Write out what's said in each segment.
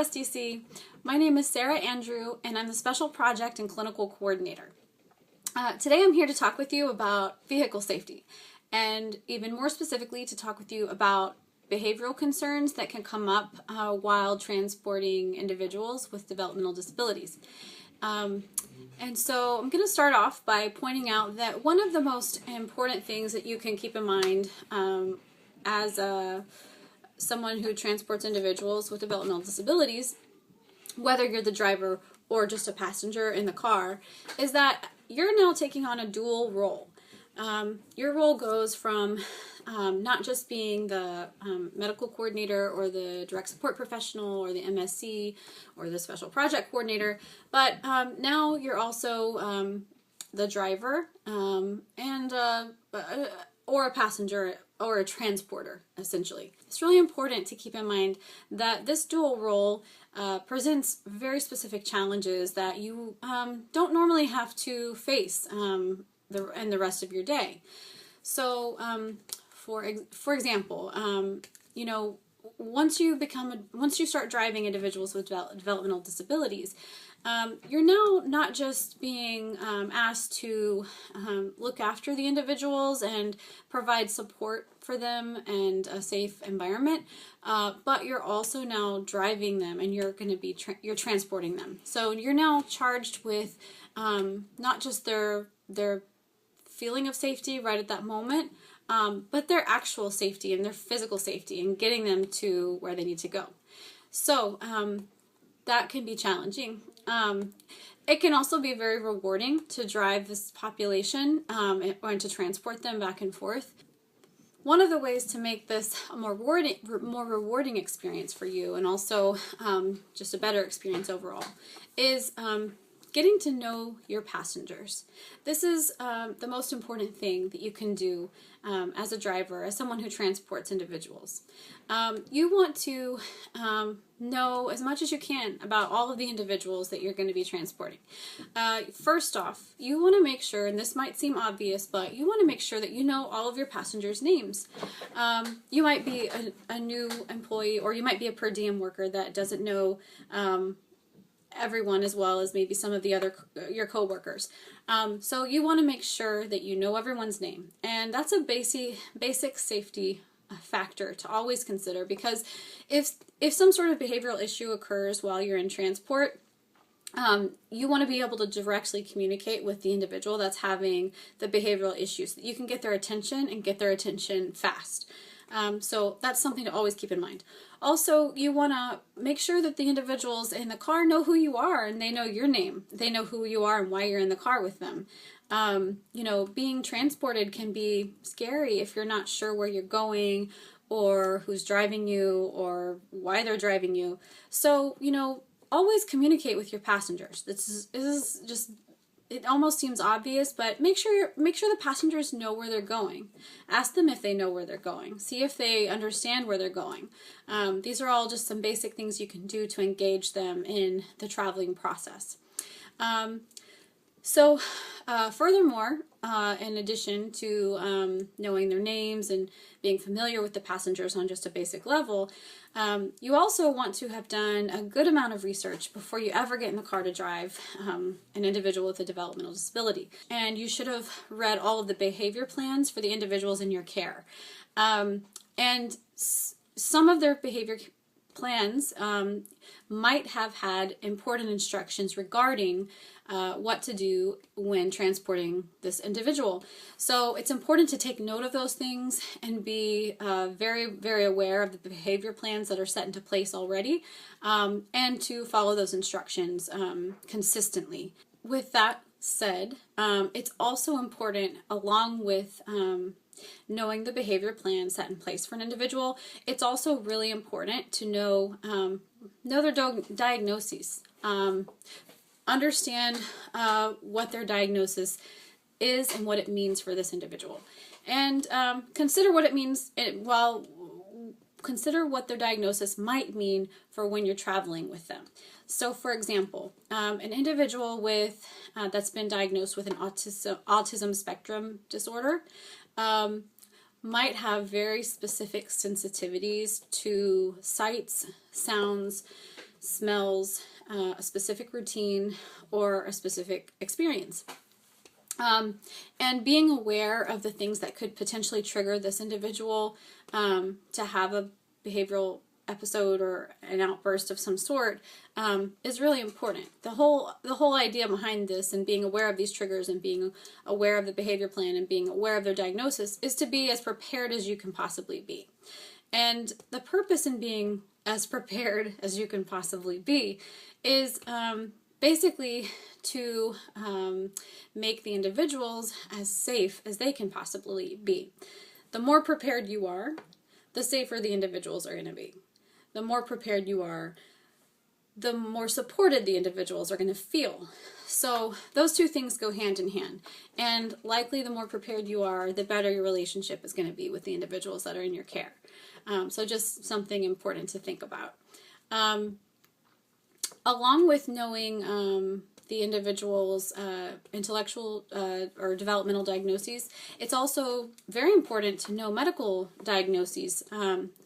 SDC. My name is Sarah Andrew, and I'm the Special Project and Clinical Coordinator. Today I'm here to talk with you about vehicle safety, and even more specifically to talk with you about behavioral concerns that can come up while transporting individuals with developmental disabilities. And so I'm going to start off by pointing out that one of the most important things that you can keep in mind as someone who transports individuals with developmental disabilities, whether you're the driver or just a passenger in the car, is that you're now taking on a dual role. Your role goes from not just being the medical coordinator or the direct support professional or the MSC or the special project coordinator, but now you're also the driver and or a passenger or a transporter, essentially. It's really important to keep in mind that this dual role presents very specific challenges that you don't normally have to face in the rest of your day. So, for example, you know, once you start driving individuals with developmental disabilities, you're now not just being asked to look after the individuals and provide support for them and a safe environment, but you're also now driving them, and you're going to be you're transporting them. So you're now charged with not just their feeling of safety right at that moment, but their actual safety and their physical safety and getting them to where they need to go. So that can be challenging. It can also be very rewarding to drive this population and to transport them back and forth. One of the ways to make this a more rewarding experience for you, and also just a better experience overall, is getting to know your passengers. This is the most important thing that you can do as a driver, as someone who transports individuals. You want to know as much as you can about all of the individuals that you're going to be transporting. First off, you want to make sure, and this might seem obvious, but you want to make sure that you know all of your passengers' names. You might be a new employee, or you might be a per diem worker that doesn't know everyone as well as maybe some of the other your coworkers. So you want to make sure that you know everyone's name, and that's a basic safety factor to always consider, because if some sort of behavioral issue occurs while you're in transport, you want to be able to directly communicate with the individual that's having the behavioral issues, so that you can get their attention and get their attention fast. So that's something to always keep in mind. Also, you want to make sure that the individuals in the car know who you are and they know your name. They know who you are and why you're in the car with them. You know, being transported can be scary if you're not sure where you're going or who's driving you or why they're driving you. So, you know, always communicate with your passengers. This is just, it almost seems obvious, but make sure the passengers know where they're going. Ask them if they know where they're going. See if they understand where they're going. These are all just some basic things you can do to engage them in the traveling process. Furthermore, in addition to knowing their names and being familiar with the passengers on just a basic level, you also want to have done a good amount of research before you ever get in the car to drive an individual with a developmental disability. And you should have read all of the behavior plans for the individuals in your care. And some of their behavior plans might have had important instructions regarding what to do when transporting this individual. So it's important to take note of those things and be very, very aware of the behavior plans that are set into place already, and to follow those instructions consistently. With that said, it's also important, along with knowing the behavior plan set in place for an individual, it's also really important to know their diagnoses. Understand what their diagnosis is and what it means for this individual, and consider what it means. Consider what their diagnosis might mean for when you're traveling with them. So, for example, an individual with that's been diagnosed with an autism spectrum disorder might have very specific sensitivities to sights, sounds, smells, a specific routine, or a specific experience. And being aware of the things that could potentially trigger this individual to have a behavioral episode or an outburst of some sort is really important. The whole idea behind this, and being aware of these triggers and being aware of the behavior plan and being aware of their diagnosis, is to be as prepared as you can possibly be. And the purpose in being as prepared as you can possibly be is basically to make the individuals as safe as they can possibly be. The more prepared you are, the safer the individuals are going to be. The more prepared you are, the more supported the individuals are going to feel. So those two things go hand in hand. And likely the more prepared you are, the better your relationship is going to be with the individuals that are in your care. So just something important to think about. Along with knowing the individual's intellectual or developmental diagnoses, it's also very important to know medical diagnoses.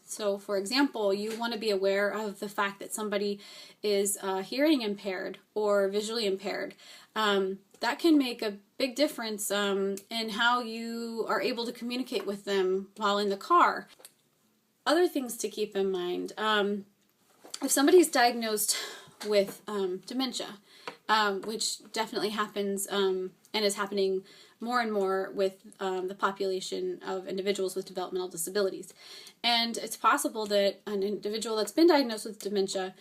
So, for example, you want to be aware of the fact that somebody is hearing impaired or visually impaired. That can make a big difference in how you are able to communicate with them while in the car. Other things to keep in mind, if somebody's diagnosed with dementia, which definitely happens and is happening more and more with the population of individuals with developmental disabilities. And it's possible that an individual that's been diagnosed with dementia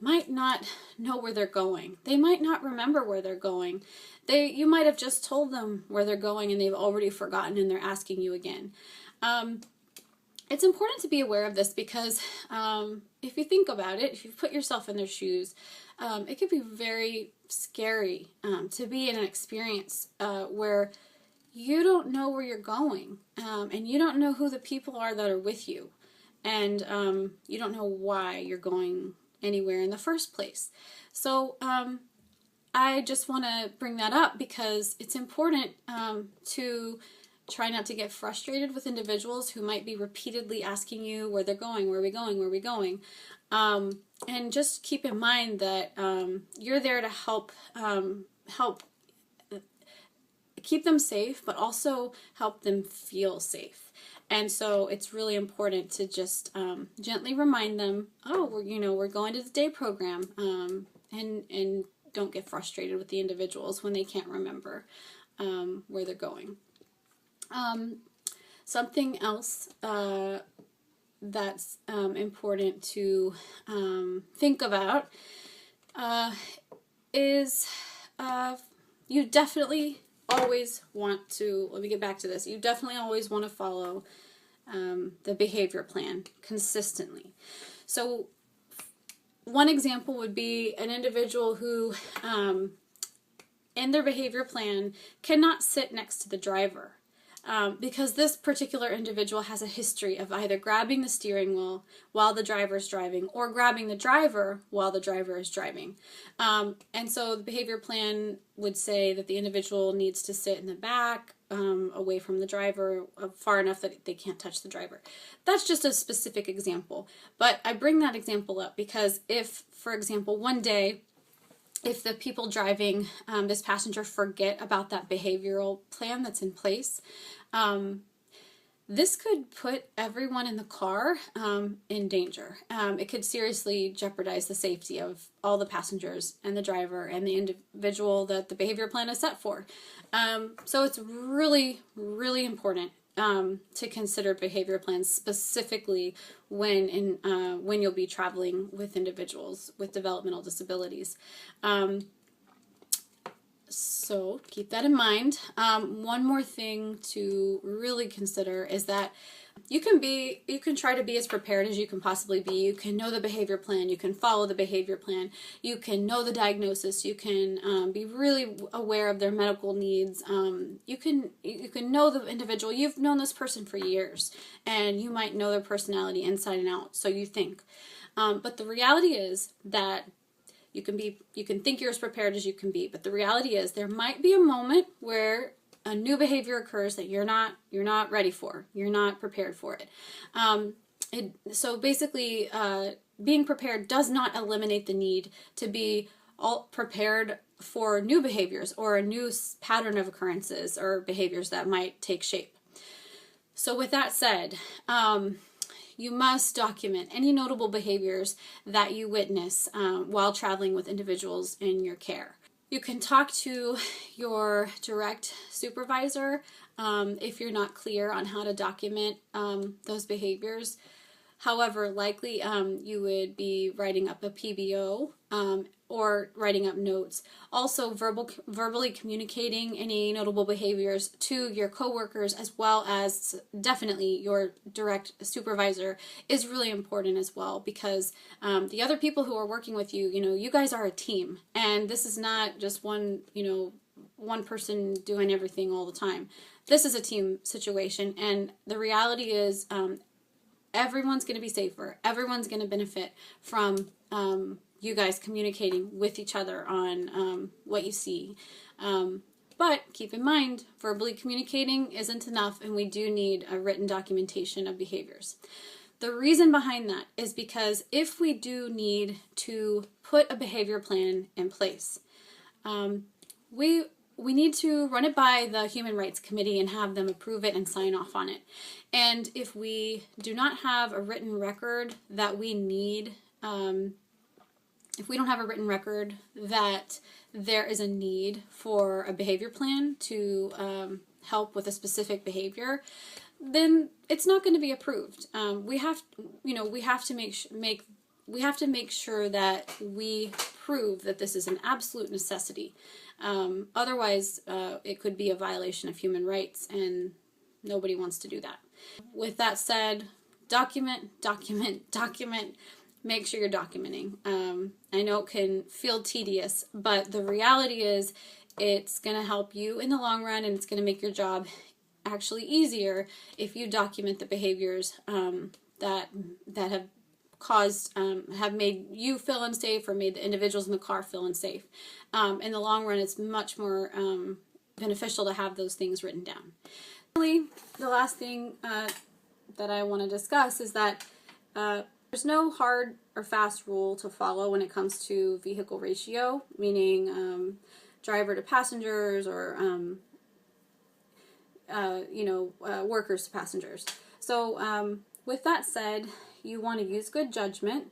might not know where they're going. They might not remember where they're going. You might have just told them where they're going and they've already forgotten and they're asking you again. It's important to be aware of this because if you think about it, if you put yourself in their shoes, it could be very scary to be in an experience where you don't know where you're going and you don't know who the people are that are with you, and you don't know why you're going anywhere in the first place. So I just want to bring that up because it's important to try not to get frustrated with individuals who might be repeatedly asking you where they're going, where are we going, where are we going. And just keep in mind that you're there to help keep them safe, but also help them feel safe. And so it's really important to just gently remind them, oh, we're going to the day program, and don't get frustrated with the individuals when they can't remember where they're going. Something else that's important to think about is you definitely always want to, let me get back to this, you definitely always want to follow the behavior plan consistently. So one example would be an individual who in their behavior plan cannot sit next to the driver. Because this particular individual has a history of either grabbing the steering wheel while the driver is driving or grabbing the driver while the driver is driving. And so the behavior plan would say that the individual needs to sit in the back, away from the driver, far enough that they can't touch the driver. That's just a specific example. But I bring that example up because if, for example, one day, if the people driving this passenger forget about that behavioral plan that's in place, this could put everyone in the car in danger. It could seriously jeopardize the safety of all the passengers and the driver and the individual that the behavior plan is set for. So it's really, really important to consider behavior plans specifically when you'll be traveling with individuals with developmental disabilities. So keep that in mind. One more thing to really consider is that you can try to be as prepared as you can possibly be. You can know the behavior plan, you can follow the behavior plan, you can know the diagnosis, you can be really aware of their medical needs. You can know the individual. You've known this person for years and you might know their personality inside and out, so you think. But the reality is that you can think you're as prepared as you can be, but the reality is there might be a moment where a new behavior occurs that you're not ready for. You're not prepared for it. So basically, being prepared does not eliminate the need to be all prepared for new behaviors or a new pattern of occurrences or behaviors that might take shape. So with that said, you must document any notable behaviors that you witness while traveling with individuals in your care. You can talk to your direct supervisor if you're not clear on how to document those behaviors. However, likely you would be writing up a PBO or writing up notes. Also, verbally communicating any notable behaviors to your coworkers, as well as definitely your direct supervisor, is really important as well, because the other people who are working with you, you guys are a team, and this is not just one person doing everything all the time. This is a team situation, and the reality is everyone's going to be safer. Everyone's going to benefit from you guys communicating with each other on what you see. But keep in mind, verbally communicating isn't enough, and we do need a written documentation of behaviors. The reason behind that is because if we do need to put a behavior plan in place, we need to run it by the Human Rights Committee and have them approve it and sign off on it. And if we do not have a written record that we need, if we don't have a written record that there is a need for a behavior plan to help with a specific behavior, then it's not going to be approved. We have to make sure that we prove that this is an absolute necessity. Otherwise, it could be a violation of human rights, and nobody wants to do that. With that said, document. Make sure you're documenting. I know it can feel tedious, but the reality is it's going to help you in the long run, and it's going to make your job actually easier if you document the behaviors that have caused, have made you feel unsafe or made the individuals in the car feel unsafe. In the long run, it's much more beneficial to have those things written down. Finally, the last thing that I want to discuss is that there's no hard or fast rule to follow when it comes to vehicle ratio, meaning driver to passengers or workers to passengers. So with that said, you want to use good judgment.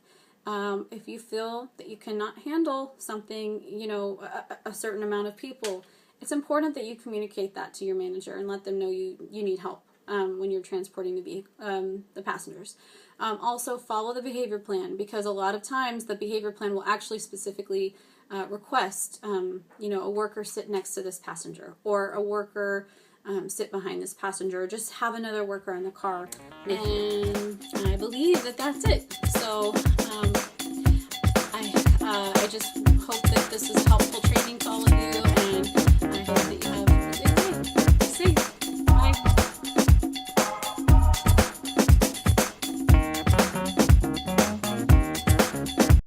If you feel that you cannot handle something, a certain amount of people, it's important that you communicate that to your manager and let them know you need help when you're transporting the passengers. Also, follow the behavior plan, because a lot of times the behavior plan will actually specifically request, a worker sit next to this passenger, or a worker sit behind this passenger, just have another worker in the car. And I believe that that's it. So I just hope that this is helpful